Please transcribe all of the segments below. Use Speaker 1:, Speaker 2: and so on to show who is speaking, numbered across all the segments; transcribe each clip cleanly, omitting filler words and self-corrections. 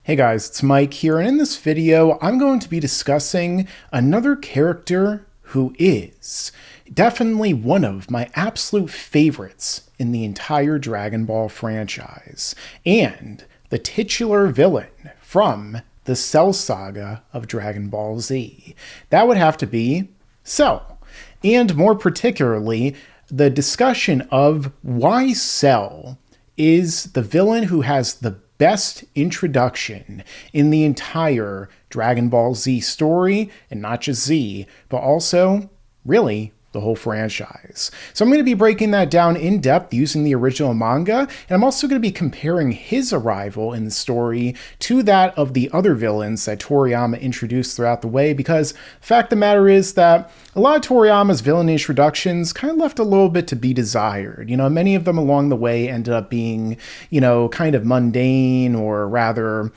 Speaker 1: Hey guys, it's Mike here, and in this video, I'm going to be discussing another character who is definitely one of my absolute favorites in the entire Dragon Ball franchise, and the titular villain from the Cell Saga of Dragon Ball Z. That would have to be Cell, and more particularly, the discussion of why Cell is the villain who has the best introduction in the entire Dragon Ball Z story, and not just Z, but also, really, the whole franchise. So I'm going to be breaking that down in depth using the original manga, and I'm also going to be comparing his arrival in the story to that of the other villains that Toriyama introduced throughout the way, because the fact of the matter is that a lot of Toriyama's villain introductions kind of left a little bit to be desired. You know, many of them along the way ended up being, kind of mundane, or rather,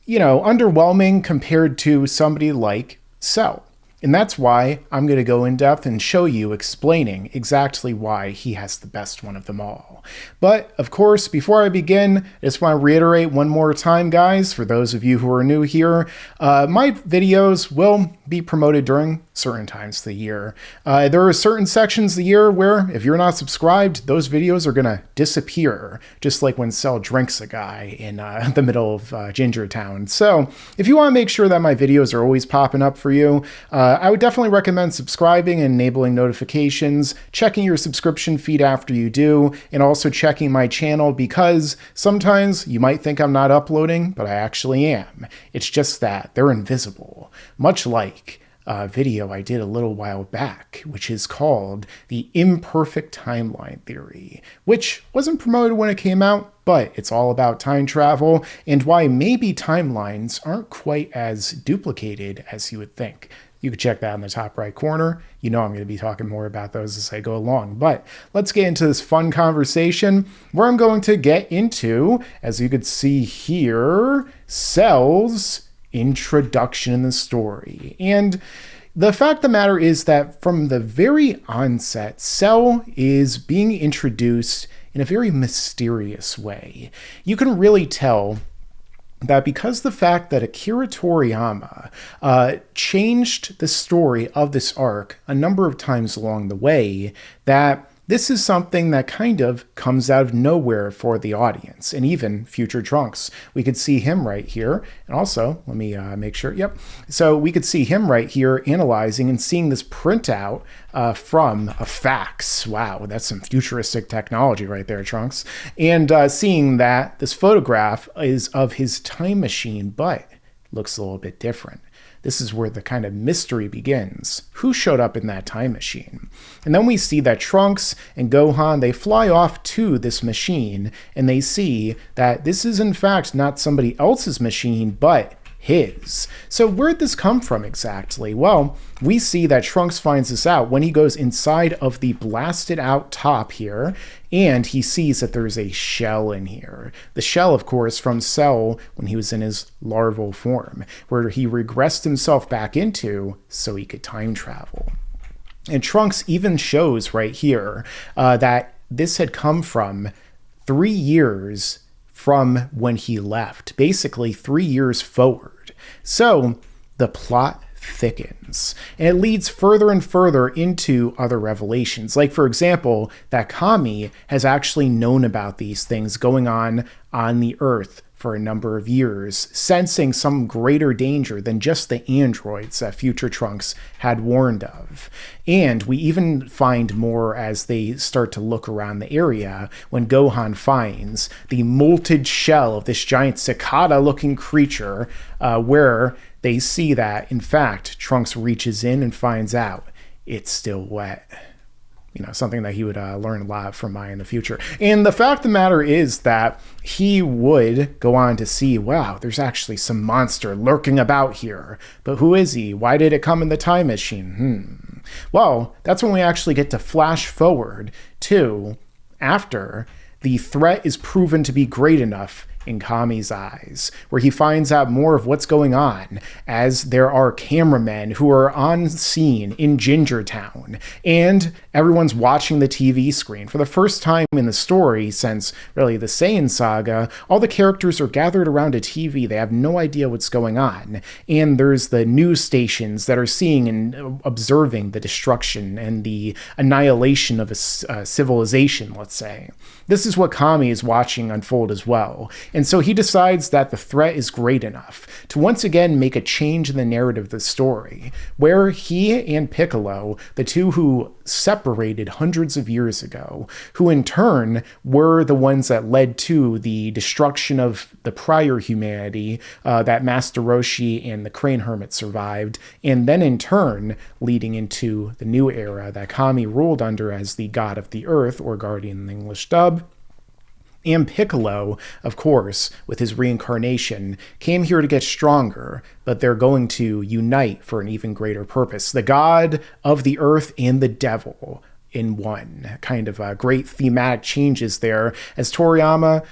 Speaker 1: underwhelming compared to somebody like Cell. And that's why I'm going to go in depth and show you explaining exactly why he has the best one of them all. But, of course, before I begin, I just want to reiterate one more time, guys, for those of you who are new here, my videos will be promoted during certain times of the year. There are certain sections of the year where, if you're not subscribed, those videos are going to disappear, just like when Cell drinks a guy in the middle of Ginger Town. So, if you want to make sure that my videos are always popping up for you, I would definitely recommend subscribing and enabling notifications, checking your subscription feed after you do, and also checking my channel, because sometimes you might think I'm not uploading, but I actually am. It's just that they're invisible, much like a video I did a little while back, which is called The Imperfect Timeline Theory, which wasn't promoted when it came out, but it's all about time travel and why maybe timelines aren't quite as duplicated as you would think. You can check that in the top right corner. You know I'm going to be talking more about those as I go along. But let's get into this fun conversation where I'm going to get into, as you could see here, Cell's introduction in the story. And the fact of the matter is that from the very onset, Cell is being introduced in a very mysterious way. You can really tell that because the fact that Akira Toriyama changed the story of this arc a number of times along the way, that this is something that kind of comes out of nowhere for the audience, and even future Trunks. We could see him right here, and also, let me make sure, yep. So we could see him right here analyzing and seeing this printout from a fax. Wow, that's some futuristic technology right there, Trunks. And seeing that this photograph is of his time machine, but looks a little bit different. This is where the kind of mystery begins. Who showed up in that time machine? And then we see that Trunks and Gohan, they fly off to this machine, and they see that this is in fact not somebody else's machine, but his. So where'd this come from exactly? Well, we see that Trunks finds this out when he goes inside of the blasted out top here, and he sees that there's a shell in here. The shell, of course, from Cell when he was in his larval form, where he regressed himself back into so he could time travel. And Trunks even shows right here that this had come from 3 years from when he left, basically 3 years forward. So the plot thickens, and it leads further and further into other revelations. Like, for example, that Kami has actually known about these things going on the Earth for a number of years, sensing some greater danger than just the androids that future Trunks had warned of. And we even find more as they start to look around the area when Gohan finds the molted shell of this giant cicada-looking creature, where they see that, in fact, Trunks reaches in and finds out it's still wet. Something that he would learn a lot from Mai in the future. And the fact of the matter is that he would go on to see, wow, there's actually some monster lurking about here. But who is he? Why did it come in the time machine? Well, that's when we actually get to flash forward to after the threat is proven to be great enough in Kami's eyes, where he finds out more of what's going on, as there are cameramen who are on scene in Ginger Town, and everyone's watching the TV screen. For the first time in the story since really the Saiyan saga, all the characters are gathered around a TV. They have no idea what's going on. And there's the news stations that are seeing and observing the destruction and the annihilation of a civilization, let's say. This is what Kami is watching unfold as well. And so he decides that the threat is great enough to once again make a change in the narrative of the story, where he and Piccolo, the two who separated hundreds of years ago, who in turn were the ones that led to the destruction of the prior humanity that Master Roshi and the Crane Hermit survived, and then in turn leading into the new era that Kami ruled under as the God of the Earth, or Guardian in the English dub. And Piccolo, of course, with his reincarnation, came here to get stronger, but they're going to unite for an even greater purpose. The god of the earth and the devil in one. Kind of great thematic changes there. As Toriyama,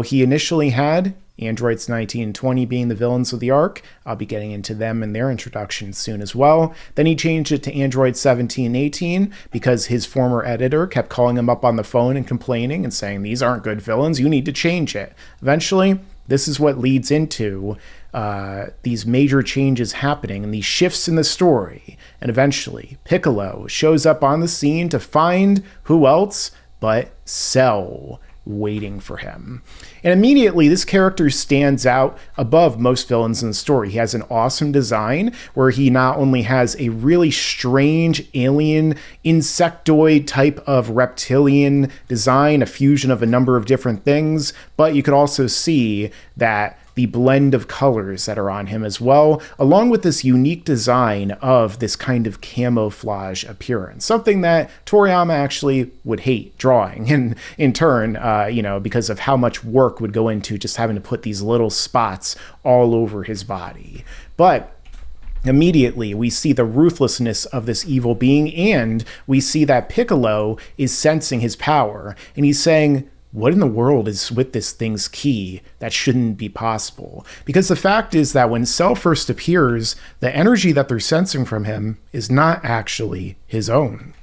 Speaker 1: he initially had androids 19 and 20 being the villains of the arc. I'll be getting into them and their introductions soon as well. Then he changed it to androids 17 and 18 because his former editor kept calling him up on the phone and complaining and saying, these aren't good villains, you need to change it. Eventually, this is what leads into these major changes happening and these shifts in the story. And eventually, Piccolo shows up on the scene to find who else but Cell waiting for him. And immediately this character stands out above most villains in the story. He has an awesome design where he not only has a really strange alien insectoid type of reptilian design, a fusion of a number of different things, but you could also see that the blend of colors that are on him as well, along with this unique design of this kind of camouflage appearance, something that Toriyama actually would hate drawing. And in turn, because of how much work would go into just having to put these little spots all over his body. But immediately, we see the ruthlessness of this evil being, and we see that Piccolo is sensing his power, and he's saying, what in the world is with this thing's key that shouldn't be possible? Because the fact is that when Cell first appears, the energy that they're sensing from him is not actually his own,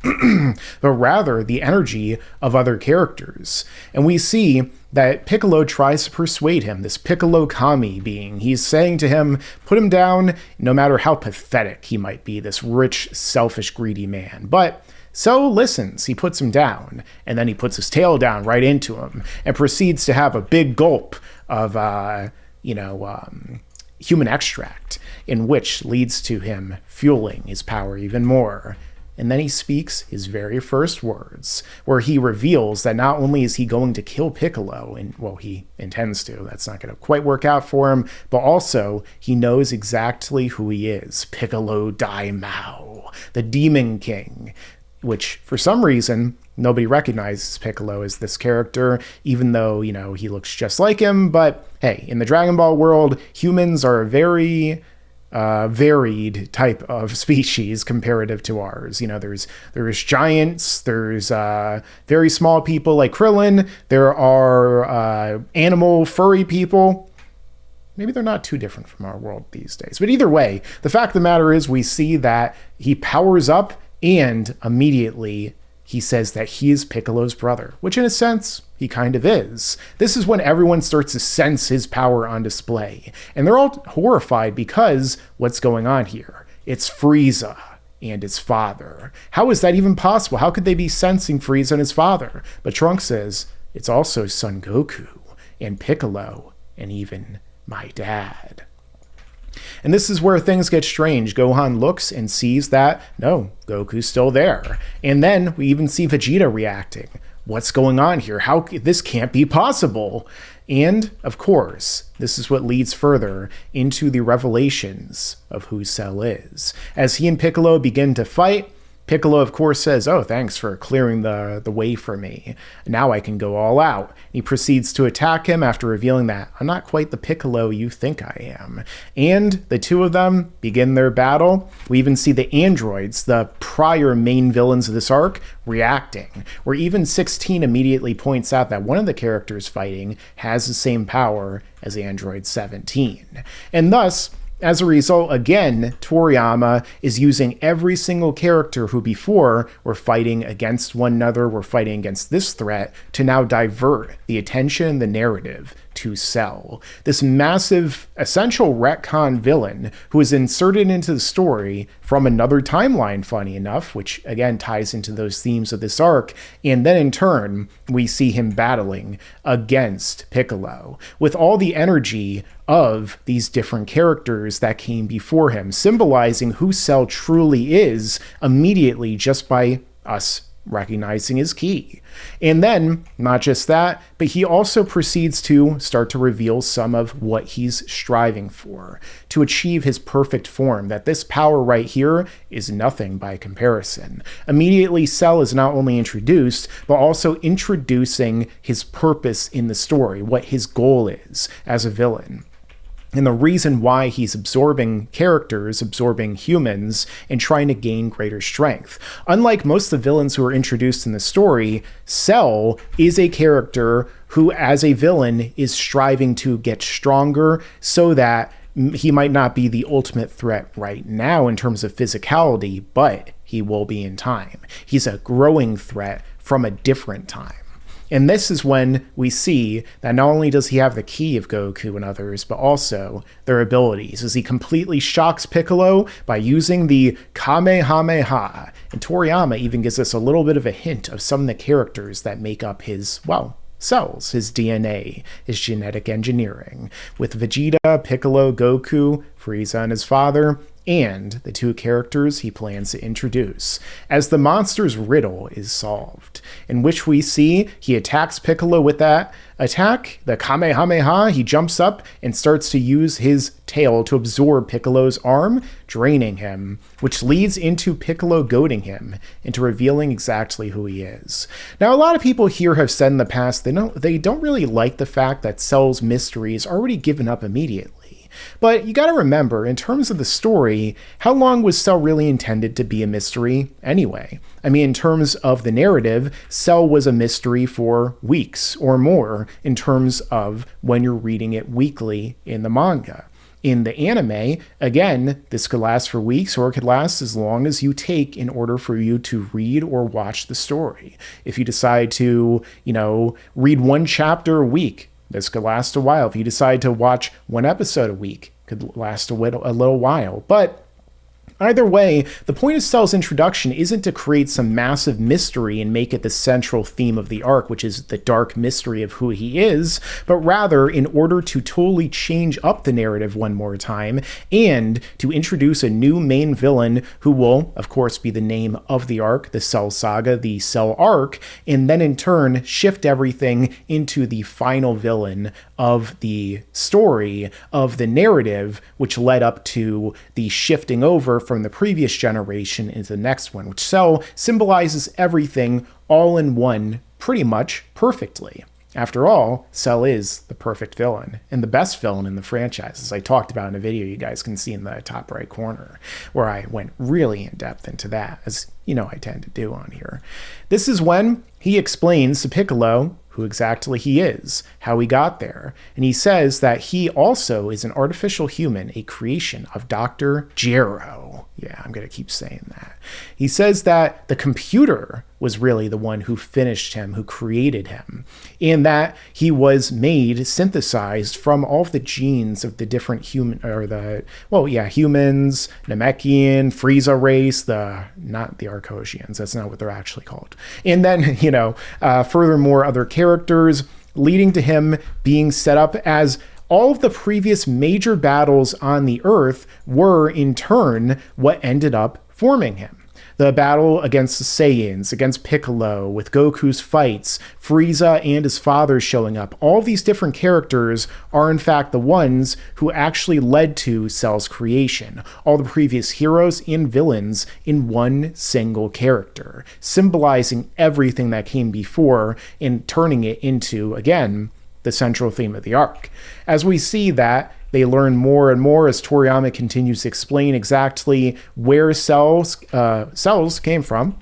Speaker 1: but rather the energy of other characters. And we see that Piccolo tries to persuade him, this Piccolo Kami being. He's saying to him, put him down, no matter how pathetic he might be, this rich, selfish, greedy man. But Cell listens, he puts him down, and then he puts his tail down right into him and proceeds to have a big gulp of, human extract, in which leads to him fueling his power even more. And then he speaks his very first words, where he reveals that not only is he going to kill Piccolo, and well, he intends to, that's not going to quite work out for him, but also he knows exactly who he is, Piccolo Daimao, the Demon King, which for some reason nobody recognizes Piccolo as this character, even though, he looks just like him. But hey, in the Dragon Ball world, humans are a very varied type of species comparative to ours. There's giants, there's very small people like Krillin, there are animal furry people. Maybe they're not too different from our world these days. But either way, the fact of the matter is we see that he powers up, and immediately he says that he is Piccolo's brother, which in a sense, he kind of is. This is when everyone starts to sense his power on display. And they're all horrified because what's going on here? It's Frieza and his father. How is that even possible? How could they be sensing Frieza and his father? But Trunks says, it's also Son Goku and Piccolo and even my dad. And this is where things get strange. Gohan looks and sees that, no, Goku's still there. And then we even see Vegeta reacting. What's going on here? This can't be possible. And, of course, this is what leads further into the revelations of who Cell is. As he and Piccolo begin to fight, Piccolo, of course, says, "Oh, thanks for clearing the way for me. Now I can go all out." He proceeds to attack him after revealing that, "I'm not quite the Piccolo you think I am." And the two of them begin their battle. We even see the androids, the prior main villains of this arc, reacting, where even 16 immediately points out that one of the characters fighting has the same power as Android 17. And thus, as a result, again, Toriyama is using every single character who before were fighting against one another, were fighting against this threat, to now divert the attention, the narrative, to Cell. This massive, essential retcon villain who is inserted into the story from another timeline, funny enough, which again ties into those themes of this arc, and then in turn, we see him battling against Piccolo, with all the energy of these different characters that came before him, symbolizing who Cell truly is immediately just by us recognizing his ki. And then, not just that, but he also proceeds to start to reveal some of what he's striving for, to achieve his perfect form, that this power right here is nothing by comparison. Immediately, Cell is not only introduced, but also introducing his purpose in the story, what his goal is as a villain. And the reason why he's absorbing characters, absorbing humans, and trying to gain greater strength. Unlike most of the villains who are introduced in the story, Cell is a character who, as a villain, is striving to get stronger so that he might not be the ultimate threat right now in terms of physicality, but he will be in time. He's a growing threat from a different time. And this is when we see that not only does he have the ki of Goku and others, but also their abilities, as he completely shocks Piccolo by using the Kamehameha. And Toriyama even gives us a little bit of a hint of some of the characters that make up his, well, cells, his DNA, his genetic engineering, with Vegeta, Piccolo, Goku, Frieza, and his father, and the two characters he plans to introduce, as the monster's riddle is solved, in which we see he attacks Piccolo with that attack, the Kamehameha. He jumps up and starts to use his tail to absorb Piccolo's arm, draining him, which leads into Piccolo goading him into revealing exactly who he is. Now, a lot of people here have said in the past they don't really like the fact that Cell's mystery is already given up immediately. But you gotta remember, in terms of the story, how long was Cell really intended to be a mystery anyway? I mean, in terms of the narrative, Cell was a mystery for weeks or more in terms of when you're reading it weekly in the manga. In the anime, again, this could last for weeks or it could last as long as you take in order for you to read or watch the story. If you decide to, read one chapter a week, this could last a while. If you decide to watch one episode a week, it could last a little while. But either way, the point of Cell's introduction isn't to create some massive mystery and make it the central theme of the arc, which is the dark mystery of who he is, but rather in order to totally change up the narrative one more time and to introduce a new main villain who will, of course, be the name of the arc, the Cell Saga, the Cell arc, and then in turn shift everything into the final villain of the story, of the narrative, which led up to the shifting over from the previous generation into the next one, which Cell symbolizes everything all in one pretty much perfectly. After all, Cell is the perfect villain and the best villain in the franchise, as I talked about in a video you guys can see in the top right corner, where I went really in depth into that, as I tend to do on here. This is when he explains to Piccolo who exactly he is, how he got there, and he says that he also is an artificial human, a creation of Dr. Gero. Yeah, I'm going to keep saying that. He says that the computer was really the one who finished him, who created him, and that he was made, synthesized from all of the genes of the different humans, Namekian, Frieza race, not the Arcosians, that's not what they're actually called. And then, furthermore, other characters, leading to him being set up as all of the previous major battles on the Earth were, in turn, what ended up forming him. The battle against the Saiyans, against Piccolo, with Goku's fights, Frieza and his father showing up. All of these different characters are in fact the ones who actually led to Cell's creation. All the previous heroes and villains in one single character, symbolizing everything that came before and turning it into, again, the central theme of the arc. As we see that, they learn more and more as Toriyama continues to explain exactly where cells came from,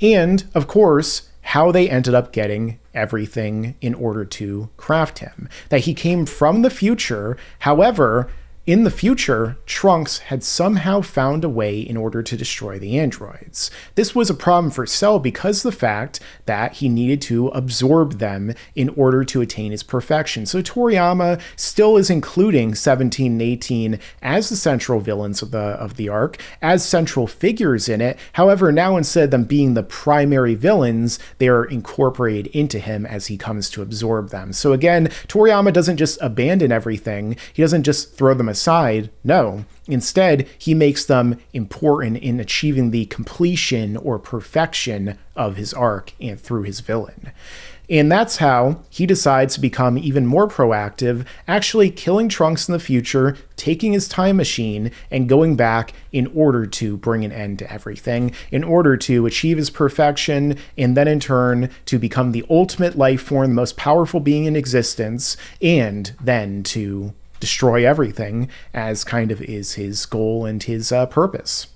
Speaker 1: and, of course, how they ended up getting everything in order to craft him. That he came from the future, however, in the future, Trunks had somehow found a way in order to destroy the androids. This was a problem for Cell because of the fact that he needed to absorb them in order to attain his perfection. So Toriyama still is including 17 and 18 as the central villains of the arc, as central figures in it. However, now instead of them being the primary villains, they are incorporated into him as he comes to absorb them. So again, Toriyama doesn't just abandon everything. He doesn't just throw them aside. No, instead, he makes them important in achieving the completion or perfection of his arc and through his villain. And that's how he decides to become even more proactive, actually killing Trunks in the future, taking his time machine, and going back in order to bring an end to everything, in order to achieve his perfection, and then in turn to become the ultimate life form, the most powerful being in existence, and then to destroy everything, as kind of is his goal and his purpose.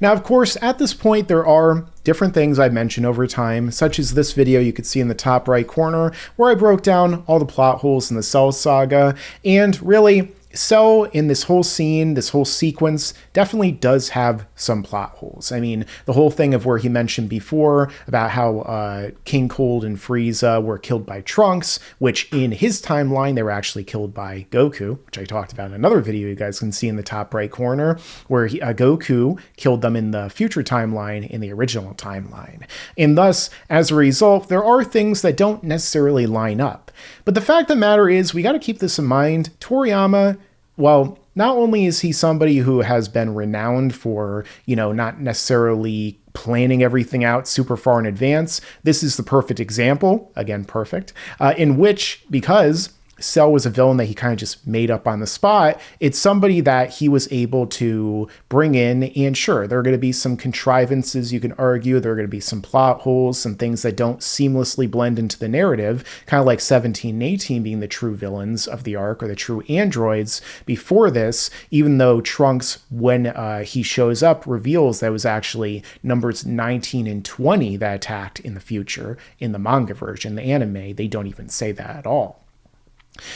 Speaker 1: Now, of course, at this point, there are different things I've mentioned over time, such as this video you could see in the top right corner, where I broke down all the plot holes in the Cell Saga, and really, Cell in this whole scene, this whole sequence, definitely does have some plot holes. I mean, the whole thing of where he mentioned before about how King Cold and Frieza were killed by Trunks, which in his timeline, they were actually killed by Goku, which I talked about in another video you guys can see in the top right corner, where Goku killed them in the future timeline in the original timeline. And thus, as a result, there are things that don't necessarily line up. But the fact of the matter is, we got to keep this in mind. Toriyama, well, not only is he somebody who has been renowned for, not necessarily planning everything out super far in advance, this is the perfect example, again, perfect, in which, because Cell was a villain that he kind of just made up on the spot, it's somebody that he was able to bring in, and sure, there are going to be some contrivances, you can argue, there are going to be some plot holes, some things that don't seamlessly blend into the narrative, kind of like 17 and 18 being the true villains of the arc, or the true androids before this, even though Trunks, when he shows up, reveals that it was actually numbers 19 and 20 that attacked in the future. In the manga version, the anime, they don't even say that at all.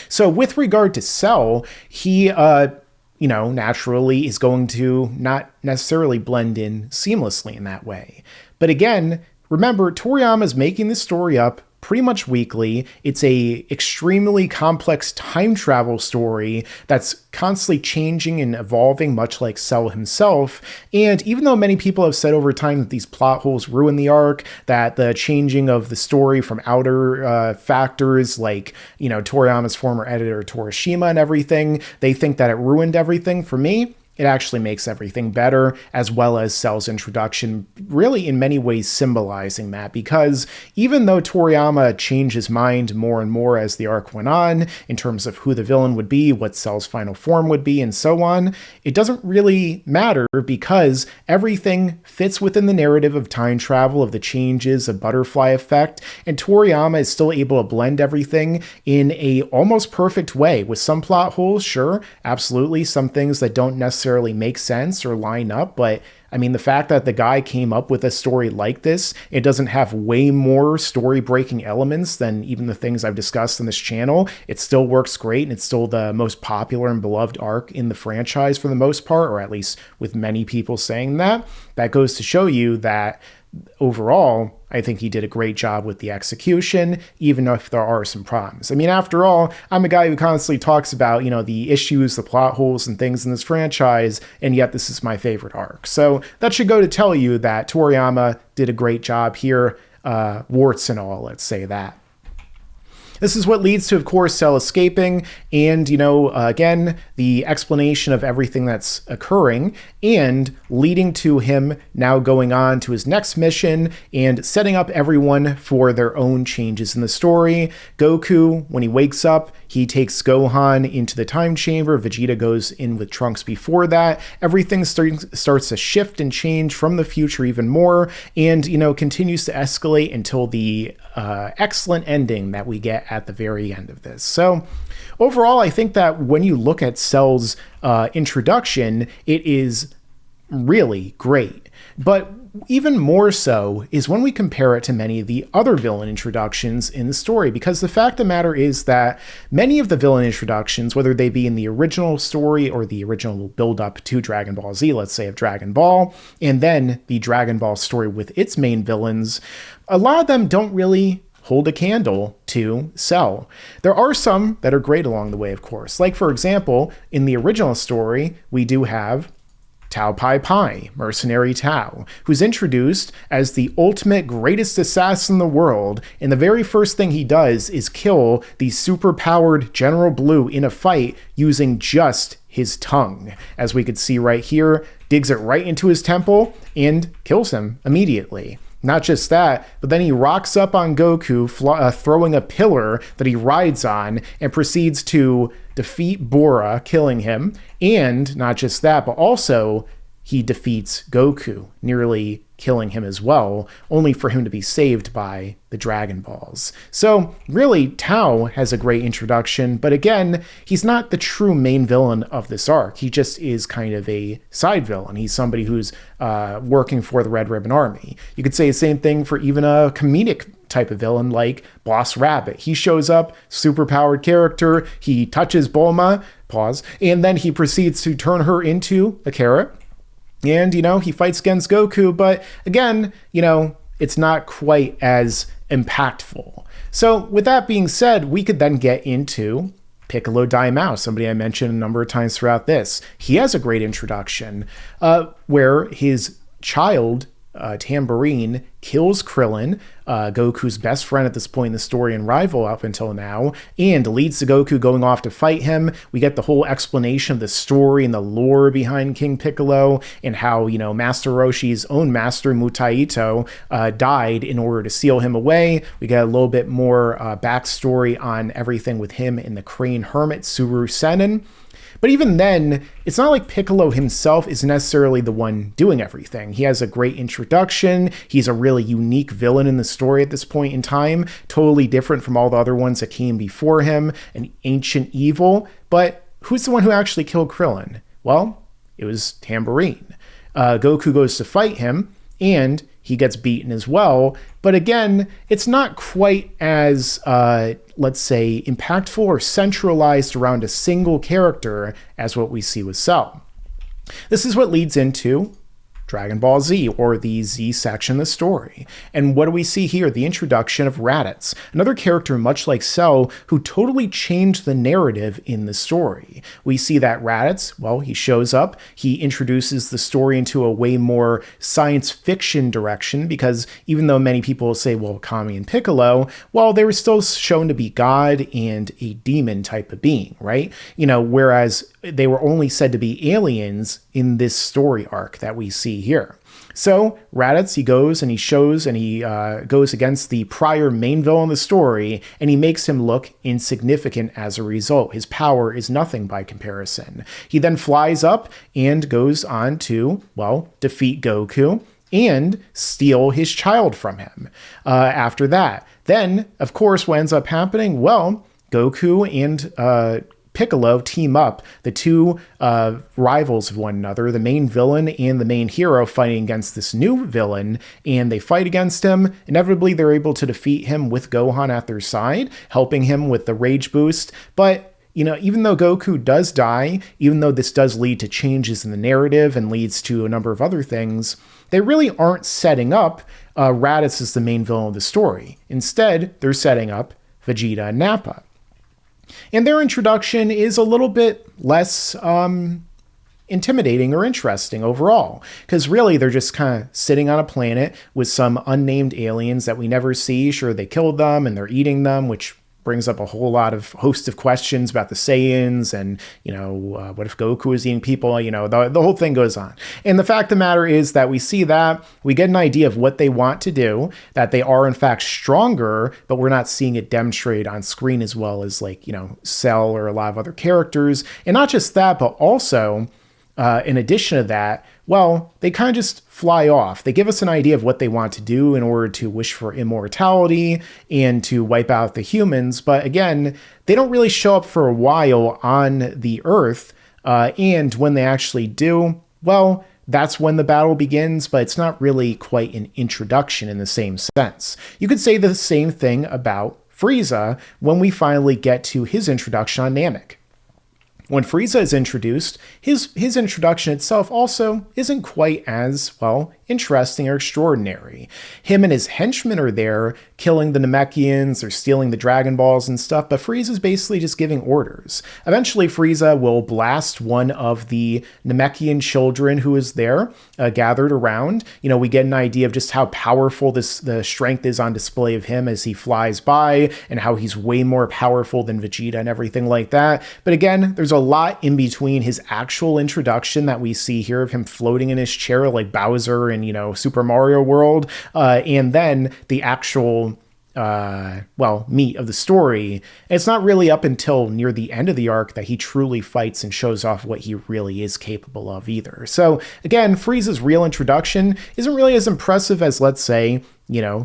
Speaker 1: So with regard to Cell, he, naturally is going to not necessarily blend in seamlessly in that way. But again, remember, Toriyama is making this story up pretty much weekly. It's a extremely complex time travel story that's constantly changing and evolving, much like Cell himself. And even though many people have said over time that these plot holes ruin the arc, that the changing of the story from outer factors like, Toriyama's former editor Torishima and everything, they think that it ruined everything. For me, it actually makes everything better, as well as Cell's introduction, really in many ways symbolizing that, because even though Toriyama changed his mind more and more as the arc went on, in terms of who the villain would be, what Cell's final form would be, and so on, it doesn't really matter because everything fits within the narrative of time travel, of the changes, of butterfly effect, and Toriyama is still able to blend everything in a almost perfect way, with some plot holes, sure, absolutely, some things that don't necessarily make sense or line up, but I mean, the fact that the guy came up with a story like this, it doesn't have way more story-breaking elements than even the things I've discussed on this channel. It still works great, and it's still the most popular and beloved arc in the franchise for the most part, or at least with many people saying that. That goes to show you that overall, I think he did a great job with the execution, even if there are some problems. I mean, after all, I'm a guy who constantly talks about, the issues, the plot holes and things in this franchise, and yet this is my favorite arc. So that should go to tell you that Toriyama did a great job here, warts and all, let's say that. This is what leads to, of course, Cell escaping and, again, the explanation of everything that's occurring and leading to him now going on to his next mission and setting up everyone for their own changes in the story. Goku, when he wakes up, he takes Gohan into the time chamber. Vegeta goes in with Trunks before that. Everything starts to shift and change from the future even more and, continues to escalate until the excellent ending that we get at the very end of this. So overall, I think that when you look at Cell's introduction, it is really great. But even more so is when we compare it to many of the other villain introductions in the story, because the fact of the matter is that many of the villain introductions, whether they be in the original story or the original build-up to Dragon Ball Z, let's say of Dragon Ball, and then the Dragon Ball story with its main villains, a lot of them don't really hold a candle to Cell. There are some that are great along the way, of course. Like, for example, in the original story, we do have Tao Pai Pai, Mercenary Tao, who's introduced as the ultimate greatest assassin in the world, and the very first thing he does is kill the superpowered General Blue in a fight using just his tongue. As we could see right here, digs it right into his temple and kills him immediately. Not just that, but then he rocks up on Goku, throwing a pillar that he rides on, and proceeds to defeat Bora, killing him. And not just that, but also he defeats Goku, nearly killing him as well, only for him to be saved by the Dragon Balls. So really, Tao has a great introduction, but again, he's not the true main villain of this arc. He just is kind of a side villain. He's somebody who's working for the Red Ribbon Army. You could say the same thing for even a comedic type of villain like Boss Rabbit. He shows up, superpowered character, he touches Bulma, and then he proceeds to turn her into a carrot. And, he fights against Goku, but again, it's not quite as impactful. So with that being said, we could then get into Piccolo Daimao, somebody I mentioned a number of times throughout this. He has a great introduction where his child, Tambourine, kills Krillin, Goku's best friend at this point in the story and rival up until now, and leads to Goku going off to fight him. We get the whole explanation of the story and the lore behind King Piccolo and how, Master Roshi's own master, Mutaito, died in order to seal him away. We get a little bit more backstory on everything with him and the Crane Hermit, Suru Senin. But even then, it's not like Piccolo himself is necessarily the one doing everything. He has a great introduction. He's a really unique villain in the story at this point in time, totally different from all the other ones that came before him, an ancient evil. But who's the one who actually killed Krillin? Well, it was Tambourine. Goku goes to fight him, and he gets beaten as well. But again, it's not quite as, let's say, impactful or centralized around a single character as what we see with Cell. This is what leads into Dragon Ball Z, or the Z section of the story. And what do we see here? The introduction of Raditz, another character much like Cell, who totally changed the narrative in the story. We see that Raditz, well, he shows up, he introduces the story into a way more science fiction direction, because even though many people say, well, Kami and Piccolo, well, they were still shown to be God and a demon type of being, right? Whereas they were only said to be aliens in this story arc that we see here. So Raditz, he goes and he shows and he goes against the prior main villain of the story, and he makes him look insignificant as a result. His power is nothing by comparison. He then flies up and goes on to, well, defeat Goku and steal his child from him. After that, then, of course, what ends up happening? Well, Goku and Piccolo team up, the two rivals of one another, the main villain and the main hero, fighting against this new villain, and they fight against him. Inevitably, they're able to defeat him with Gohan at their side, helping him with the rage boost. But even though Goku does die, even though this does lead to changes in the narrative and leads to a number of other things, they really aren't setting up Raditz as the main villain of the story. Instead, they're setting up Vegeta and Nappa. And their introduction is a little bit less intimidating or interesting overall, because really they're just kind of sitting on a planet with some unnamed aliens that we never see. Sure, they killed them and they're eating them, which brings up a whole lot of host of questions about the Saiyans and, what if Goku is eating people? The whole thing goes on. And the fact of the matter is that we see that, we get an idea of what they want to do, that they are in fact stronger, but we're not seeing it demonstrated on screen as well as Cell or a lot of other characters. And not just that, but also, in addition to that, well, they kind of just fly off. They give us an idea of what they want to do in order to wish for immortality and to wipe out the humans. But again, they don't really show up for a while on the Earth. And when they actually do, well, that's when the battle begins, but it's not really quite an introduction in the same sense. You could say the same thing about Frieza when we finally get to his introduction on Namek. When Frieza is introduced, his introduction itself also isn't quite as, well, interesting or extraordinary. Him and his henchmen are there killing the Namekians or stealing the Dragon Balls and stuff, but Frieza's basically just giving orders. Eventually, Frieza will blast one of the Namekian children who is there, gathered around. We get an idea of just how powerful the strength is on display of him as he flies by, and how he's way more powerful than Vegeta and everything like that. But again, there's a lot in between his actual introduction that we see here of him floating in his chair like Bowser in, Super Mario World, and then the actual meat of the story. And it's not really up until near the end of the arc that he truly fights and shows off what he really is capable of either. So again, Frieza's real introduction isn't really as impressive as, let's say,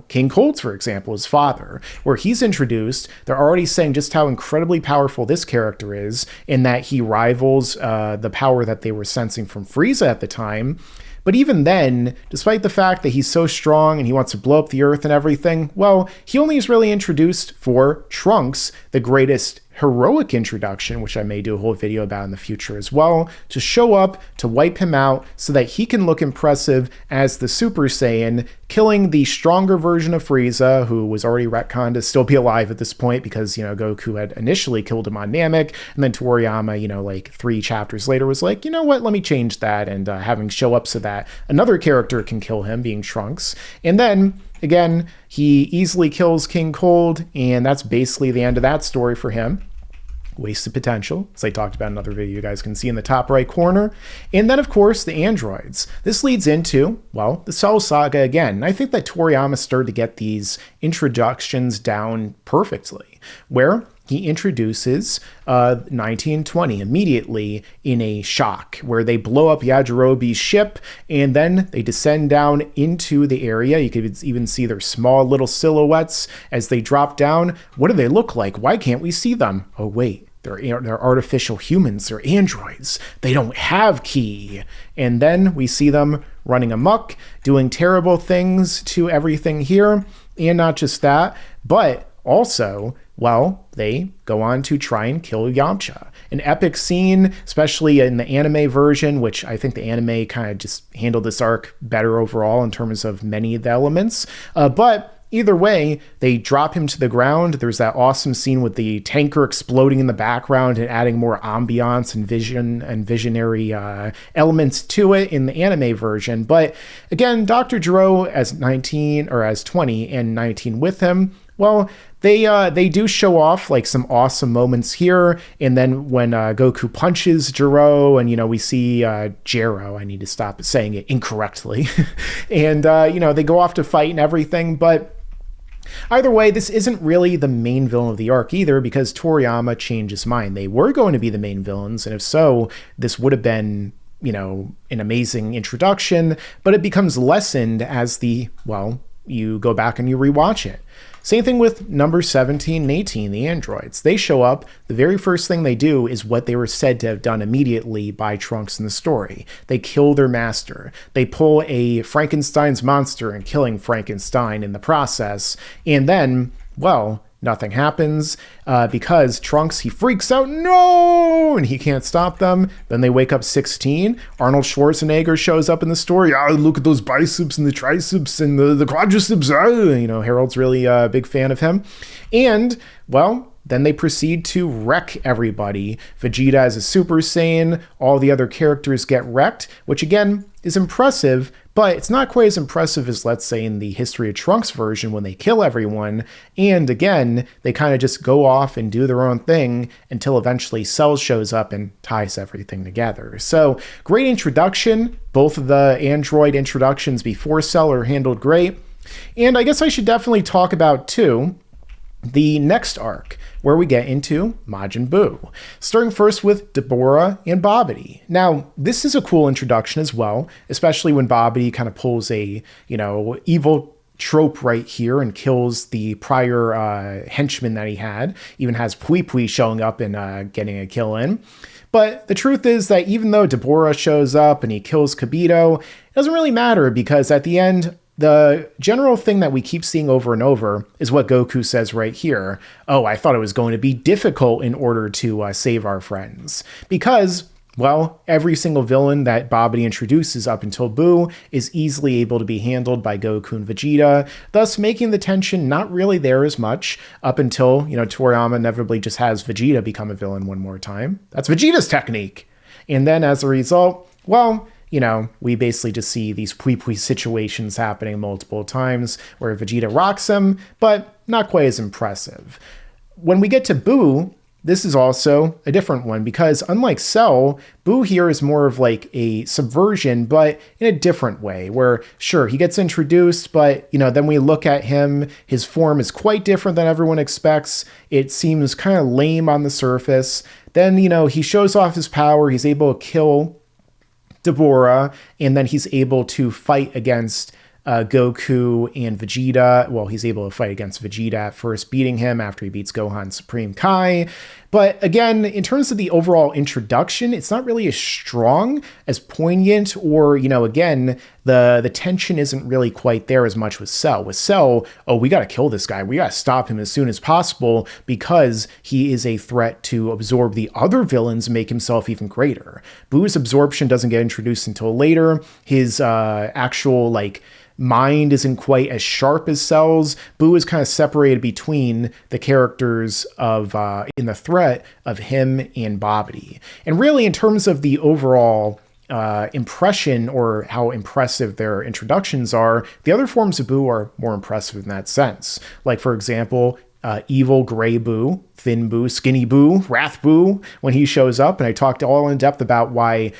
Speaker 1: King Cold's, for example, his father, where he's introduced. They're already saying just how incredibly powerful this character is, in that he rivals the power that they were sensing from Frieza at the time. But even then, despite the fact that he's so strong and he wants to blow up the Earth and everything, well, he only is really introduced for Trunks, the greatest heroic introduction, which I may do a whole video about in the future as well, to show up, to wipe him out so that he can look impressive as the Super Saiyan, killing the stronger version of Frieza, who was already retconned to still be alive at this point because, Goku had initially killed him on Namek, and then Toriyama, 3 chapters later was like, let me change that and have him show up so that another character can kill him, being Trunks. And then again, he easily kills King Cold, and that's basically the end of that story for him. Wasted potential, as I talked about in another video you guys can see in the top right corner. And then, of course, the androids. This leads into, well, the Cell Saga again. And I think that Toriyama started to get these introductions down perfectly, where he introduces 1920 immediately in a shock, where they blow up Yajirobe's ship, and then they descend down into the area. You could even see their small little silhouettes as they drop down. What do they look like? Why can't we see them? Oh, wait. They're artificial humans. They're androids. They don't have ki. And then we see them running amok, doing terrible things to everything here. And not just that, but also, well, they go on to try and kill Yamcha. An epic scene, especially in the anime version, which I think the anime kind of just handled this arc better overall in terms of many of the elements. But either way, they drop him to the ground. There's that awesome scene with the tanker exploding in the background and adding more ambiance and vision and visionary elements to it in the anime version. But again, Dr. Gero as 19 or as 20 and 19 with him, well, they do show off some awesome moments here. And then when Goku punches Gero, and we see Jero, I need to stop saying it incorrectly, and they go off to fight and everything. But either way, this isn't really the main villain of the arc either, because Toriyama changed his mind. They were going to be the main villains, and if so, this would have been an amazing introduction, but it becomes lessened as you go back and you rewatch it. Same thing with number 17 and 18, the androids. They show up. The very first thing they do is what they were said to have done immediately by Trunks in the story. They kill their master. They pull a Frankenstein's monster and killing Frankenstein in the process. And then, well, nothing happens because Trunks, he freaks out, no, and he can't stop them. Then they wake up 16. Arnold Schwarzenegger shows up in the story. Look at those biceps and the triceps and the quadriceps. Harold's really a big fan of him. And, well, then they proceed to wreck everybody. Vegeta as a Super Saiyan, all the other characters get wrecked, which again is impressive, but it's not quite as impressive as, let's say, in the History of Trunks version when they kill everyone, and again, they kind of just go off and do their own thing until eventually Cell shows up and ties everything together. So, great introduction. Both of the android introductions before Cell are handled great. And I guess I should definitely talk about, too, the next arc, where we get into Majin Buu, starting first with Deborah and Babidi. Now, this is a cool introduction as well, especially when Babidi kind of pulls a, evil trope right here and kills the prior henchman that he had, even has Pui Pui showing up and getting a kill in. But the truth is that even though Deborah shows up and he kills Kibito, it doesn't really matter because at the end, the general thing that we keep seeing over and over is what Goku says right here. Oh, I thought it was going to be difficult in order to save our friends. Because, well, every single villain that Babidi introduces up until Buu is easily able to be handled by Goku and Vegeta, thus making the tension not really there as much up until, Toriyama inevitably just has Vegeta become a villain one more time. That's Vegeta's technique. And then as a result, well, we basically just see these Pui situations happening multiple times where Vegeta rocks him, but not quite as impressive. When we get to Buu, this is also a different one because unlike Cell, Buu here is more of like a subversion, but in a different way where sure, he gets introduced, but then we look at him, his form is quite different than everyone expects. It seems kind of lame on the surface. Then, he shows off his power. He's able to kill Deborah, and then he's able to fight against Goku and Vegeta. Well, he's able to fight against Vegeta at first, beating him after he beats Gohan Supreme Kai. But again, in terms of the overall introduction, it's not really as strong, as poignant, or, again, the tension isn't really quite there as much with Cell. With Cell, oh, we gotta kill this guy. We gotta stop him as soon as possible because he is a threat to absorb the other villains and make himself even greater. Buu's absorption doesn't get introduced until later. His actual, mind isn't quite as sharp as Cell's. Buu is kind of separated between the characters of in the threat of him and Babidi. And really, in terms of the overall impression or how impressive their introductions are, the other forms of Buu are more impressive in that sense. Like, for example, evil gray Buu, thin Buu, skinny Buu, Wrath Buu, when he shows up. And I talked all in depth about why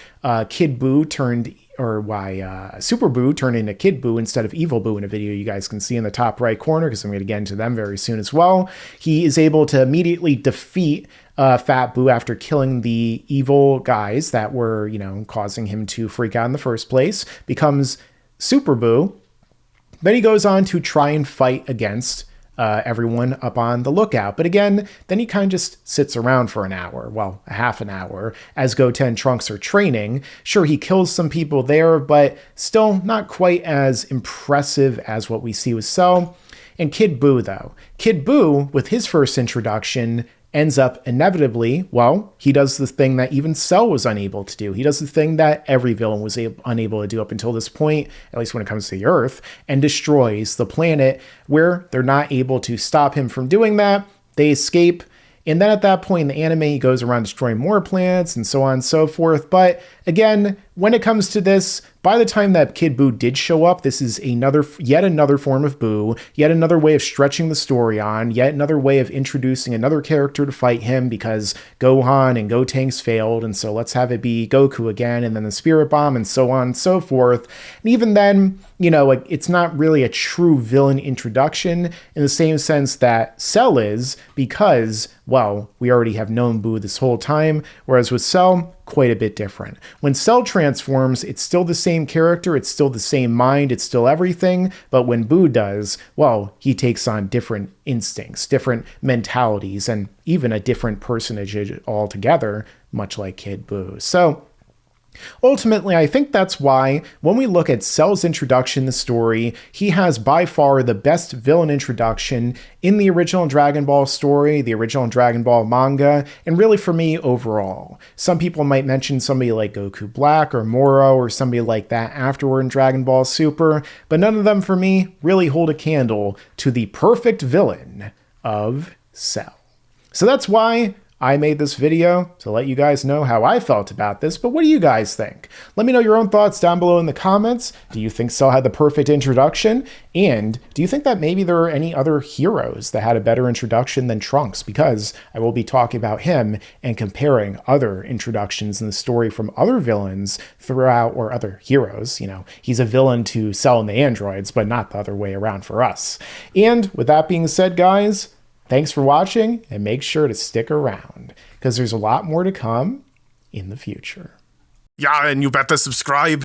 Speaker 1: Kid Buu why Super Buu turned into Kid Buu instead of Evil Buu in a video you guys can see in the top right corner, because I'm going to get into them very soon as well. He is able to immediately defeat Fat Buu after killing the evil guys that were, causing him to freak out in the first place, becomes Super Buu. Then he goes on to try and fight against everyone up on the lookout. But again, then he kind of just sits around for an hour, well, a half an hour, as Goten and Trunks are training. Sure, he kills some people there, but still not quite as impressive as what we see with Cell. And Kid Buu, though. Kid Buu, with his first introduction, ends up inevitably, well, he does the thing that even Cell was unable to do. He does the thing that every villain was unable to do up until this point, at least when it comes to the Earth, and destroys the planet where they're not able to stop him from doing that. They escape. And then at that point in the anime, he goes around destroying more planets and so on and so forth. But again, when it comes to this, by the time that Kid Buu did show up, this is yet another form of Buu, yet another way of stretching the story on, yet another way of introducing another character to fight him because Gohan and Gotenks failed, and so let's have it be Goku again, and then the Spirit Bomb, and so on and so forth. And even then, it's not really a true villain introduction in the same sense that Cell is, because, well, we already have known Buu this whole time, whereas with Cell, quite a bit different. When Cell transforms, it's still the same character, it's still the same mind, it's still everything, but when Buu does, well, he takes on different instincts, different mentalities, and even a different personage altogether, much like Kid Buu. So, ultimately, I think that's why when we look at Cell's introduction in the story, he has by far the best villain introduction in the original Dragon Ball story, the original Dragon Ball manga, and really for me overall. Some people might mention somebody like Goku Black or Moro or somebody like that afterward in Dragon Ball Super, but none of them for me really hold a candle to the perfect villain of Cell. So that's why I made this video to let you guys know how I felt about this, but what do you guys think? Let me know your own thoughts down below in the comments. Do you think Cell had the perfect introduction? And do you think that maybe there are any other heroes that had a better introduction than Trunks? Because I will be talking about him and comparing other introductions in the story from other villains throughout, or other heroes. You know, he's a villain to Cell and the androids, but not the other way around for us. And with that being said, guys, thanks for watching, and make sure to stick around, because there's a lot more to come in the future.
Speaker 2: Yeah, and you better subscribe.